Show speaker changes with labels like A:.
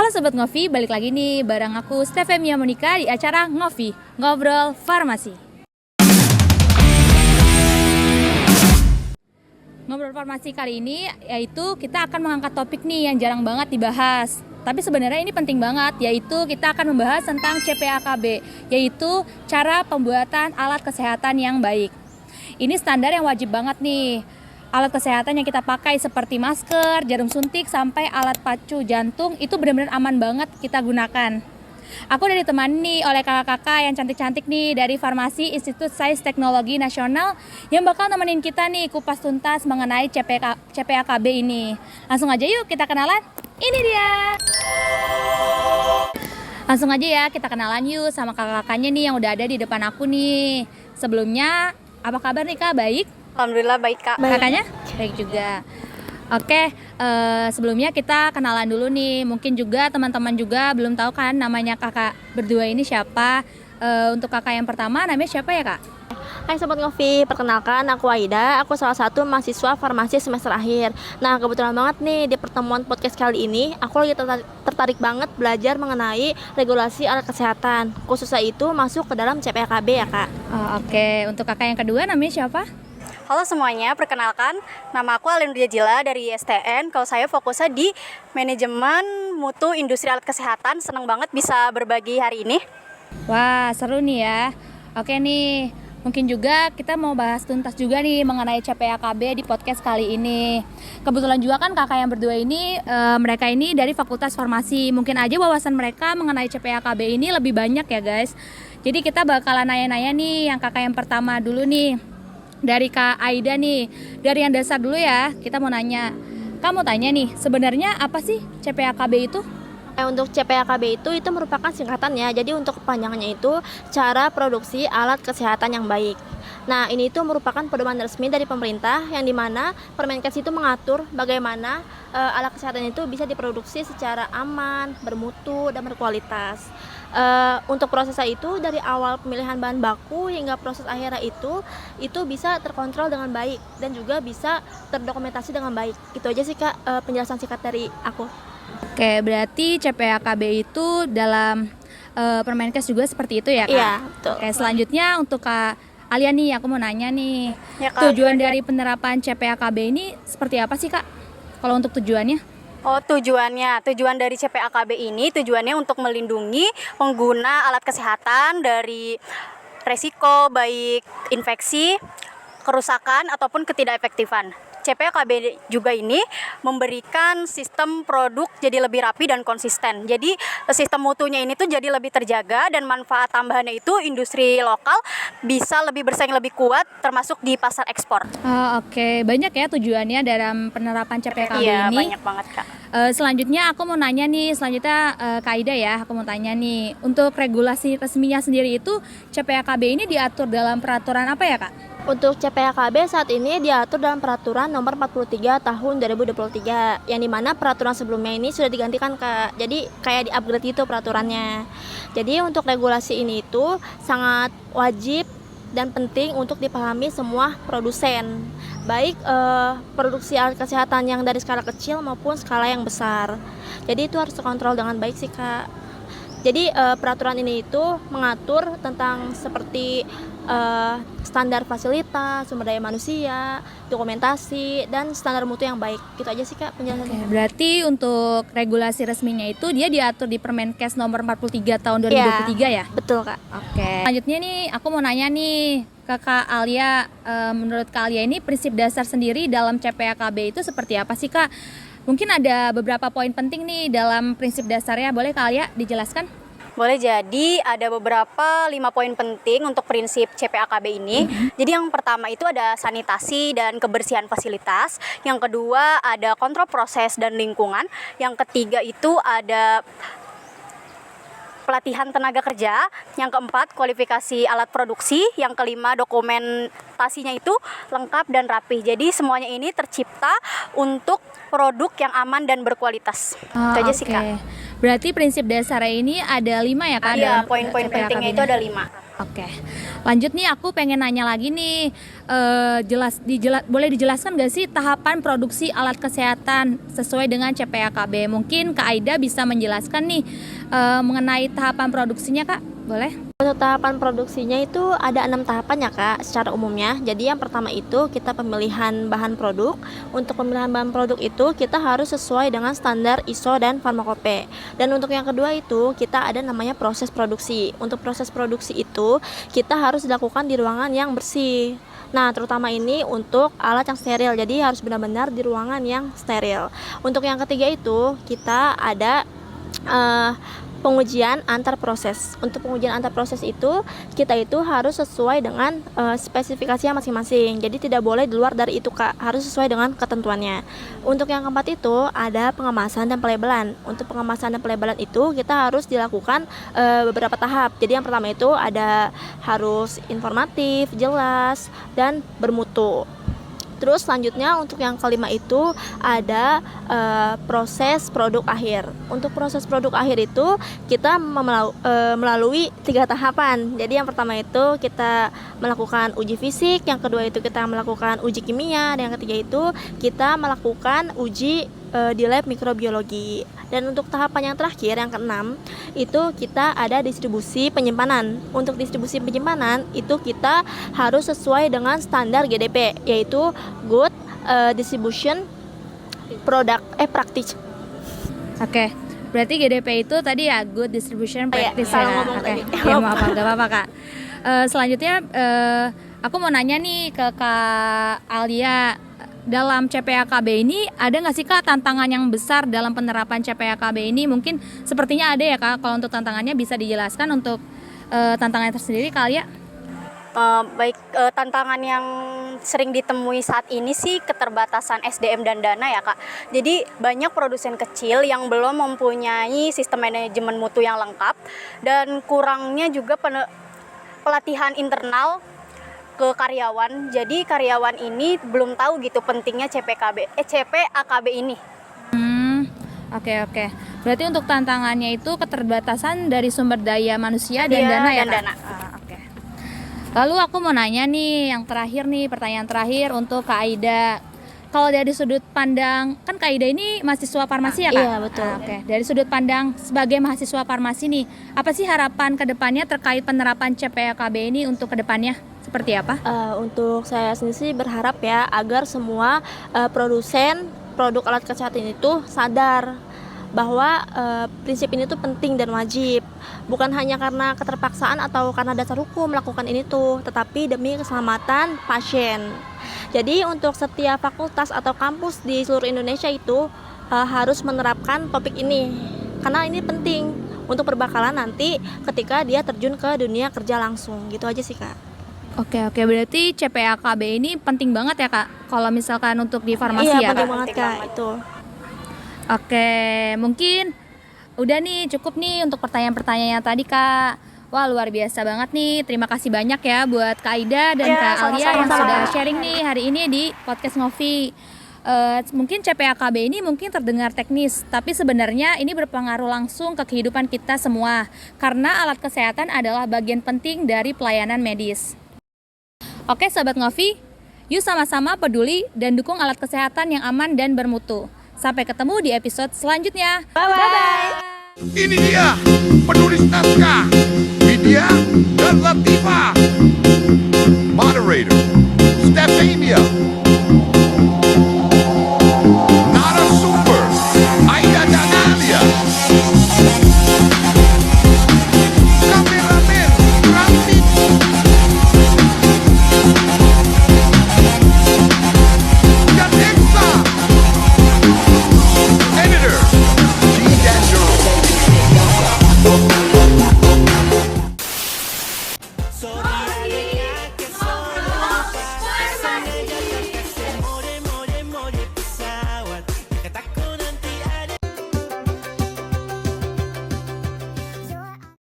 A: Halo Sobat Ngopi, balik lagi nih bareng aku Stefemia Monica di acara Ngopi, Ngobrol Farmasi. Ngobrol Farmasi kali ini yaitu kita akan mengangkat topik nih yang jarang banget dibahas. Tapi sebenarnya ini penting banget, yaitu kita akan membahas tentang CPAKB, yaitu cara pembuatan alat kesehatan yang baik. Ini standar yang wajib banget nih. Alat kesehatan yang kita pakai seperti masker, jarum suntik, sampai alat pacu jantung itu benar-benar aman banget kita gunakan. Aku udah ditemani oleh kakak-kakak yang cantik-cantik nih dari Farmasi Institut Sains Teknologi Nasional yang bakal nemenin kita nih kupas tuntas mengenai CPAKB ini. Langsung aja yuk kita kenalan. Ini dia. Langsung aja ya kita kenalan yuk sama kakak-kakaknya nih yang udah ada di depan aku nih. Sebelumnya, apa kabar nih Kak? Baik?
B: Alhamdulillah baik Kak.
A: Kakaknya? Baik juga. Oke, sebelumnya kita kenalan dulu nih. Mungkin juga teman-teman juga belum tahu kan namanya kakak berdua ini siapa. Untuk kakak yang pertama namanya siapa ya Kak?
B: Hai Sobat Ngopi, perkenalkan aku Aida. Aku salah satu mahasiswa farmasi semester akhir. Nah kebetulan banget nih di pertemuan podcast kali ini aku lagi tertarik banget belajar mengenai regulasi alat kesehatan. Khususnya itu masuk ke dalam CPAKB ya Kak.
A: Oke, untuk kakak yang kedua namanya siapa?
C: Halo semuanya, perkenalkan nama aku Alin Jila dari STN. Kalau saya fokusnya di manajemen mutu industri alat kesehatan. Senang banget bisa berbagi hari ini.
A: Wah, seru nih ya. Oke nih, mungkin juga kita mau bahas tuntas juga nih mengenai CPAKB di podcast kali ini. Kebetulan juga kan kakak yang berdua ini, mereka ini dari Fakultas Farmasi. Mungkin aja wawasan mereka mengenai CPAKB ini lebih banyak ya guys. Jadi kita bakalan nanya-nanya nih yang kakak yang pertama dulu nih. Dari Kak Aida nih, dari yang dasar dulu ya, kita mau nanya. Kamu tanya nih, sebenarnya apa sih CPAKB itu?
B: Untuk CPAKB itu merupakan singkatannya. Jadi untuk kepanjangannya itu cara produksi alat kesehatan yang baik. Nah ini itu merupakan pedoman resmi dari pemerintah yang dimana Permenkes itu mengatur bagaimana alat kesehatan itu bisa diproduksi secara aman, bermutu, dan berkualitas. Untuk prosesnya itu dari awal pemilihan bahan baku hingga proses akhirnya itu bisa terkontrol dengan baik dan juga bisa terdokumentasi dengan baik. Itu aja sih Kak penjelasan singkat dari aku.
A: Oke, berarti CPAKB itu dalam Permenkes juga seperti itu ya Kak?
B: Iya, betul.
A: Oke, selanjutnya untuk Kak Alia nih, aku mau nanya nih,
C: Ya, Kak.
A: tujuan dari penerapan CPAKB ini seperti apa sih Kak? Kalau untuk tujuannya?
C: Tujuan dari CPAKB ini tujuannya untuk melindungi pengguna alat kesehatan dari resiko baik infeksi, kerusakan ataupun ketidakefektifan. CPAKB juga ini memberikan sistem produk jadi lebih rapi dan konsisten. Jadi sistem mutunya ini tuh jadi lebih terjaga dan manfaat tambahannya itu industri lokal bisa lebih bersaing lebih kuat termasuk di pasar ekspor.
A: Oke, banyak ya tujuannya dalam penerapan CPAKB
C: Iya,
A: ini.
C: banyak banget Kak.
A: Selanjutnya aku mau nanya nih, Kak Aida ya, aku mau tanya nih, untuk regulasi resminya sendiri itu CPAKB ini diatur dalam peraturan apa ya Kak?
B: Untuk CPAKB saat ini diatur dalam peraturan nomor 43 tahun 2023 yang dimana peraturan sebelumnya ini sudah digantikan Kak. Jadi kayak di-upgrade gitu peraturannya. Jadi untuk regulasi ini itu sangat wajib dan penting untuk dipahami semua produsen. Baik produksi alat kesehatan yang dari skala kecil maupun skala yang besar. Jadi itu harus terkontrol dengan baik sih Kak. Jadi peraturan ini itu mengatur tentang seperti standar fasilitas, sumber daya manusia, dokumentasi, dan standar mutu yang baik. Gitu aja sih Kak penjelasannya.
A: Berarti untuk regulasi resminya itu dia diatur di Permenkes nomor 43 tahun 2023 ya?
B: Betul Kak.
A: Oke. Selanjutnya nih aku mau nanya nih ke Kak Alia, menurut Kak Alia ini prinsip dasar sendiri dalam CPAKB itu seperti apa sih Kak? Mungkin ada beberapa poin penting nih dalam prinsip dasarnya, boleh Kak Alia dijelaskan?
C: Boleh, jadi ada beberapa 5 poin penting untuk prinsip CPAKB ini. Jadi yang pertama itu ada sanitasi dan kebersihan fasilitas. Yang kedua ada kontrol proses dan lingkungan. Yang ketiga itu ada pelatihan tenaga kerja. Yang keempat kualifikasi alat produksi. Yang kelima dokumentasinya itu lengkap dan rapi. Jadi semuanya ini tercipta untuk produk yang aman dan berkualitas. Itu aja sih Kak.
A: Berarti prinsip dasarnya ini ada 5 ya Kak?
C: Iya, poin-poin pentingnya itu ada 5.
A: Oke, lanjut nih aku pengen nanya lagi nih, boleh dijelaskan gak sih tahapan produksi alat kesehatan sesuai dengan CPAKB? Mungkin Kak Aida bisa menjelaskan nih mengenai tahapan produksinya, Kak, boleh?
B: Untuk tahapan produksinya itu ada 6 tahapan ya Kak, secara umumnya. Jadi yang pertama itu kita pemilihan bahan produk. Untuk pemilihan bahan produk itu kita harus sesuai dengan standar ISO dan Farmakope. Dan untuk yang kedua itu kita ada namanya proses produksi. Untuk proses produksi itu kita harus dilakukan di ruangan yang bersih. Nah, terutama ini untuk alat yang steril. Jadi harus benar-benar di ruangan yang steril. Untuk yang ketiga itu kita ada pengujian antar proses. Untuk pengujian antar proses itu kita itu harus sesuai dengan spesifikasinya masing-masing. Jadi tidak boleh di luar dari itu Kak, harus sesuai dengan ketentuannya. Untuk yang keempat itu ada pengemasan dan pelabelan. Untuk pengemasan dan pelabelan itu kita harus dilakukan beberapa tahap. Jadi yang pertama itu ada harus informatif, jelas, dan bermutu. Terus selanjutnya untuk yang kelima itu ada proses produk akhir. Untuk proses produk akhir itu kita melalui 3 tahapan. Jadi yang pertama itu kita melakukan uji fisik, yang kedua itu kita melakukan uji kimia, dan yang ketiga itu kita melakukan uji di lab mikrobiologi. Dan untuk tahapan yang terakhir yang keenam itu kita ada distribusi penyimpanan. Untuk distribusi penyimpanan itu kita harus sesuai dengan standar GDP, yaitu Good Distribution Product Practice.
A: Oke, berarti GDP itu tadi ya Good Distribution Practice
B: salah
A: ya.
B: ngomong
A: Oke,
B: tadi.
A: ya maaf, gak apa-apa Kak. Selanjutnya aku mau nanya nih ke Kak Alia. Dalam CPAKB ini ada nggak sih Kak tantangan yang besar dalam penerapan CPAKB ini? Mungkin sepertinya ada ya Kak. Kalau untuk tantangannya bisa dijelaskan untuk tantangannya tersendiri Kak Alia?
C: Tantangan yang sering ditemui saat ini sih keterbatasan SDM dan dana ya Kak. Jadi banyak produsen kecil yang belum mempunyai sistem manajemen mutu yang lengkap, dan kurangnya juga pelatihan internal ke karyawan. Jadi karyawan ini belum tahu gitu pentingnya CPAKB ini.
A: Oke. Berarti untuk tantangannya itu keterbatasan dari sumber daya manusia dan dana ya Kak?
C: Dana.
A: Oke. Lalu aku mau nanya nih, yang terakhir nih, pertanyaan terakhir untuk Kak Aida. Kalau dari sudut pandang, kan Kak Aida ini mahasiswa farmasi ya Kak?
B: Iya, betul.
A: Oke. Dari sudut pandang sebagai mahasiswa farmasi nih, apa sih harapan ke depannya terkait penerapan CPAKB ini untuk ke depannya? Seperti apa?
B: Untuk saya sendiri sih berharap ya agar semua produsen produk alat kesehatan itu sadar bahwa prinsip ini tuh penting dan wajib, bukan hanya karena keterpaksaan atau karena dasar hukum melakukan ini tuh, tetapi demi keselamatan pasien. Jadi untuk setiap fakultas atau kampus di seluruh Indonesia itu harus menerapkan topik ini, karena ini penting untuk perbakalan nanti ketika dia terjun ke dunia kerja langsung. Gitu aja sih Kak.
A: Oke, berarti CPAKB ini penting banget ya Kak, kalau misalkan untuk di farmasi ya
B: Iya, penting
A: Kak?
B: banget Kak itu.
A: Oke, mungkin udah nih, cukup nih untuk pertanyaan-pertanyaannya tadi Kak. Wah, luar biasa banget nih, terima kasih banyak ya buat Kak Aida dan Kak Alia yang sudah sharing nih hari ini di Podcast Ngopi. Mungkin CPAKB ini mungkin terdengar teknis, tapi sebenarnya ini berpengaruh langsung ke kehidupan kita semua, karena alat kesehatan adalah bagian penting dari pelayanan medis. Oke Sobat Ngopi, yuk sama-sama peduli dan dukung alat kesehatan yang aman dan bermutu. Sampai ketemu di episode selanjutnya.
B: Bye-bye.
D: Ini dia penulis naskah Widya dan Latifah.